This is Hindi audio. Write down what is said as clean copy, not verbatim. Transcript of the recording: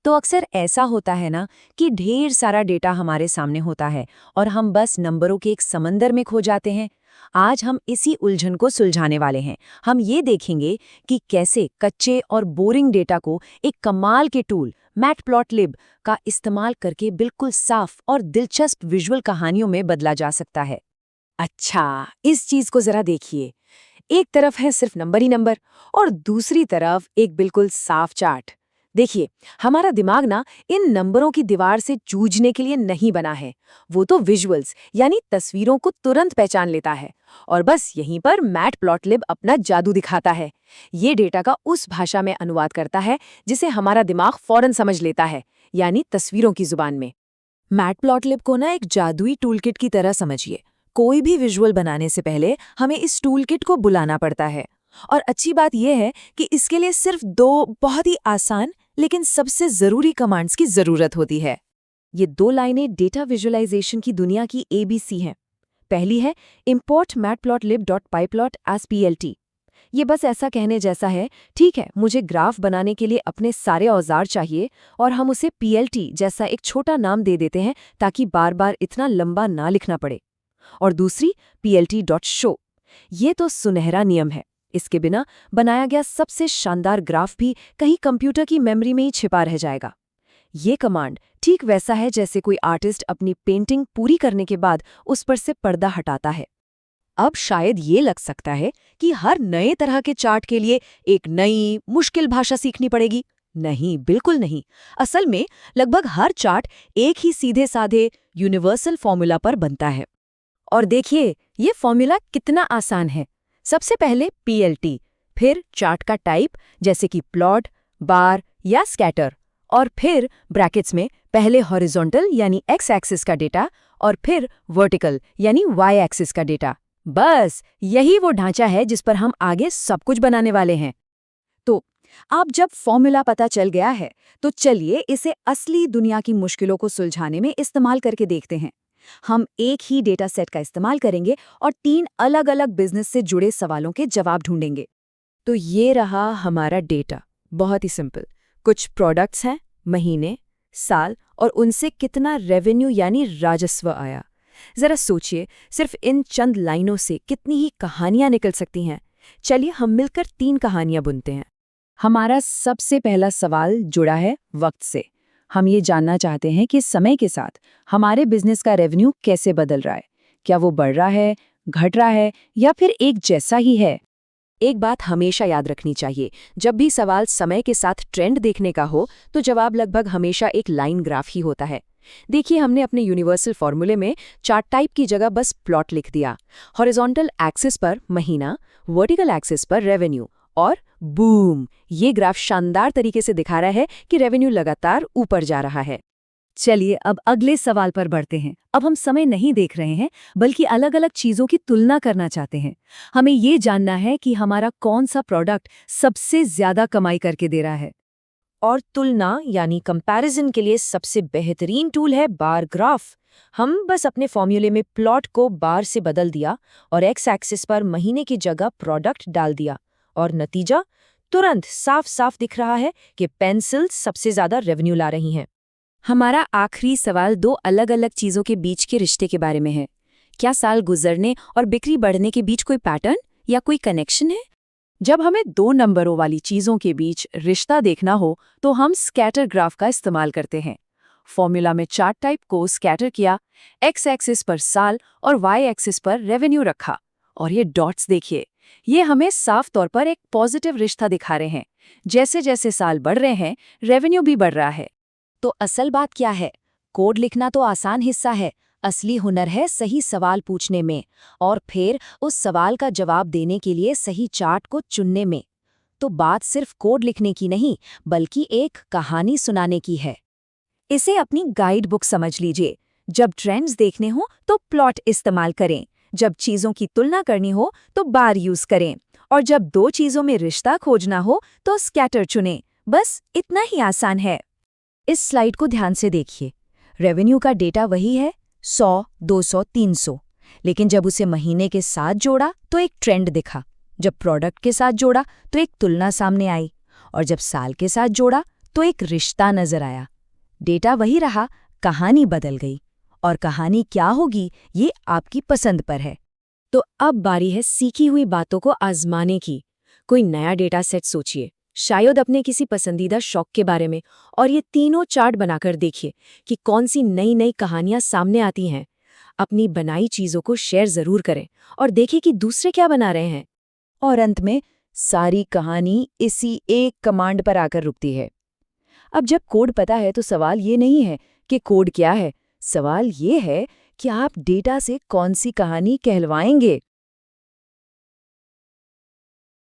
तो अक्सर ऐसा होता है ना कि ढेर सारा डेटा हमारे सामने होता है और हम बस नंबरों के एक समंदर में खो जाते हैं। आज हम इसी उलझन को सुलझाने वाले हैं। हम ये देखेंगे कि कैसे कच्चे और बोरिंग डेटा को एक कमाल के टूल मैटप्लॉटलिब का इस्तेमाल करके बिल्कुल साफ और दिलचस्प विजुअल कहानियों में बदला जा सकता है। अच्छा, इस चीज को जरा देखिए। एक तरफ है सिर्फ नंबर ही नंबर और दूसरी तरफ एक बिल्कुल साफ चार्ट। देखिए, हमारा दिमाग ना इन नंबरों की दीवार से जूझने के लिए नहीं बना है। वो तो विजुअल्स यानी तस्वीरों को तुरंत पहचान लेता है और बस यहीं पर मैटप्लॉटलिब अपना जादू दिखाता है। ये डेटा का उस भाषा में अनुवाद करता है जिसे हमारा दिमाग फौरन समझ लेता है, यानी तस्वीरों की जुबान में। मैटप्लॉटलिब को ना एक जादुई टूलकिट की तरह समझिए। कोई भी विजुअल बनाने से पहले हमें इस टूलकिट को बुलाना पड़ता है। और अच्छी बात यह है कि इसके लिए सिर्फ 2 बहुत ही आसान लेकिन सबसे ज़रूरी कमांड्स की ज़रूरत होती है। ये 2 लाइनें डेटा विजुअलाइजेशन की दुनिया की ABC हैं। पहली है import matplotlib.pyplot as plt। ये बस ऐसा कहने जैसा है, ठीक है, मुझे ग्राफ बनाने के लिए अपने सारे औजार चाहिए और हम उसे PLT जैसा एक छोटा नाम दे देते हैं ताकि बार बार इतना लंबा ना लिखना पड़े। और दूसरी plt.show। ये तो सुनहरा नियम है। इसके बिना बनाया गया सबसे शानदार ग्राफ भी कहीं कंप्यूटर की मेमोरी में ही छिपा रह जाएगा। ये कमांड ठीक वैसा है जैसे कोई आर्टिस्ट अपनी पेंटिंग पूरी करने के बाद उस पर से पर्दा हटाता है। अब शायद ये लग सकता है कि हर नए तरह के चार्ट के लिए एक नई मुश्किल भाषा सीखनी पड़ेगी। नहीं, बिल्कुल नहीं। असल में लगभग हर चार्ट एक ही सीधे साधे यूनिवर्सल फॉर्मूला पर बनता है। और देखिए, ये फॉर्मूला कितना आसान है। सबसे पहले PLT, फिर चार्ट का टाइप जैसे कि प्लॉट, बार या स्कैटर, और फिर ब्रैकेट्स में पहले हॉरिजॉन्टल यानी X एक्सिस का डेटा और फिर वर्टिकल यानी Y एक्सिस का डेटा। बस यही वो ढांचा है जिस पर हम आगे सब कुछ बनाने वाले हैं। तो अब जब फॉर्मूला पता चल गया है, तो चलिए इसे असली दुनिया की मुश्किलों को सुलझाने में इस्तेमाल करके देखते हैं। हम एक ही डेटा सेट का इस्तेमाल करेंगे और 3 अलग-अलग बिजनेस से जुड़े सवालों के जवाब ढूंढेंगे। तो ये रहा हमारा डेटा। बहुत ही सिंपल। कुछ प्रोडक्ट्स हैं, महीने, साल और उनसे कितना रेवेन्यू यानी राजस्व आया। जरा सोचिए, सिर्फ इन चंद लाइनों से कितनी ही कहानियां निकल सकती हैं। चलिए हम मिलकर 3 कहानियां बुनते हैं। हमारा सबसे पहला सवाल जुड़ा है वक्त से। हम ये जानना चाहते हैं कि समय के साथ हमारे बिजनेस का रेवेन्यू कैसे बदल रहा है। क्या वो बढ़ रहा है, घट रहा है या फिर एक जैसा ही है? एक बात हमेशा याद रखनी चाहिए, जब भी सवाल समय के साथ ट्रेंड देखने का हो तो जवाब लगभग हमेशा एक लाइन ग्राफ ही होता है। देखिए, हमने अपने यूनिवर्सल फॉर्मूले में चार्ट टाइप की जगह बस प्लॉट लिख दिया। हॉरिजॉन्टल एक्सिस पर महीना, वर्टिकल एक्सिस पर रेवेन्यू, और बूम, ये ग्राफ शानदार तरीके से दिखा रहा है कि रेवेन्यू लगातार ऊपर जा रहा है। चलिए अब अगले सवाल पर बढ़ते हैं। अब हम समय नहीं देख रहे हैं, बल्कि अलग-अलग चीजों की तुलना करना चाहते हैं। हमें ये जानना है कि हमारा कौन सा प्रोडक्ट सबसे ज्यादा कमाई करके दे रहा है। और तुलना यानी कंपैरिजन के लिए सबसे बेहतरीन टूल है बार ग्राफ। हम बस अपने फॉर्मूले में प्लॉट को बार से बदल दिया और X एक्सिस पर महीने की जगह प्रोडक्ट डाल दिया, और नतीजा तुरंत साफ साफ दिख रहा है कि पेंसिल्स सबसे ज्यादा रेवेन्यू ला रही हैं। हमारा आखिरी सवाल 2 अलग-अलग चीजों के बीच के रिश्ते के बारे में है। क्या साल गुजरने और बिक्री बढ़ने के बीच कोई पैटर्न या कोई कनेक्शन है? जब हमें 2 नंबरों वाली चीजों के बीच रिश्ता देखना हो तो हम स्कैटर ग्राफ का इस्तेमाल करते हैं। फॉर्मूला में चार्ट टाइप को स्कैटर किया, X एक्सिस पर साल और Y एक्सिस पर रेवेन्यू रखा, और ये डॉट्स देखिए, ये हमें साफ तौर पर एक पॉजिटिव रिश्ता दिखा रहे हैं। जैसे जैसे साल बढ़ रहे हैं, रेवेन्यू भी बढ़ रहा है। तो असल बात क्या है? कोड लिखना तो आसान हिस्सा है, असली हुनर है सही सवाल पूछने में और फिर उस सवाल का जवाब देने के लिए सही चार्ट को चुनने में। तो बात सिर्फ कोड लिखने की नहीं, बल्कि एक कहानी सुनाने की है। इसे अपनी गाइड बुक समझ लीजिए। जब ट्रेंड्स देखने हो तो प्लॉट इस्तेमाल करें, जब चीजों की तुलना करनी हो तो बार यूज करें, और जब 2 चीजों में रिश्ता खोजना हो तो स्कैटर चुनें। बस इतना ही आसान है। इस स्लाइड को ध्यान से देखिए। रेवेन्यू का डेटा वही है, 100, 200, 300, लेकिन जब उसे महीने के साथ जोड़ा तो एक ट्रेंड दिखा, जब प्रोडक्ट के साथ जोड़ा तो एक तुलना सामने आई, और जब साल के साथ जोड़ा तो एक रिश्ता नजर आया। डेटा वही रहा, कहानी बदल गई। और कहानी क्या होगी, ये आपकी पसंद पर है। तो अब बारी है सीखी हुई बातों को आजमाने की। कोई नया डेटा सेट सोचिए, शायद अपने किसी पसंदीदा शौक के बारे में, और ये तीनों चार्ट बनाकर देखिए कि कौन सी नई नई कहानियां सामने आती हैं। अपनी बनाई चीजों को शेयर जरूर करें और देखें कि दूसरे क्या बना रहे हैं। और अंत में सारी कहानी इसी एक कमांड पर आकर रुकती है। अब जब कोड पता है तो सवाल ये नहीं है कि कोड क्या है, सवाल ये है कि आप डेटा से कौन सी कहानी कहलवाएंगे।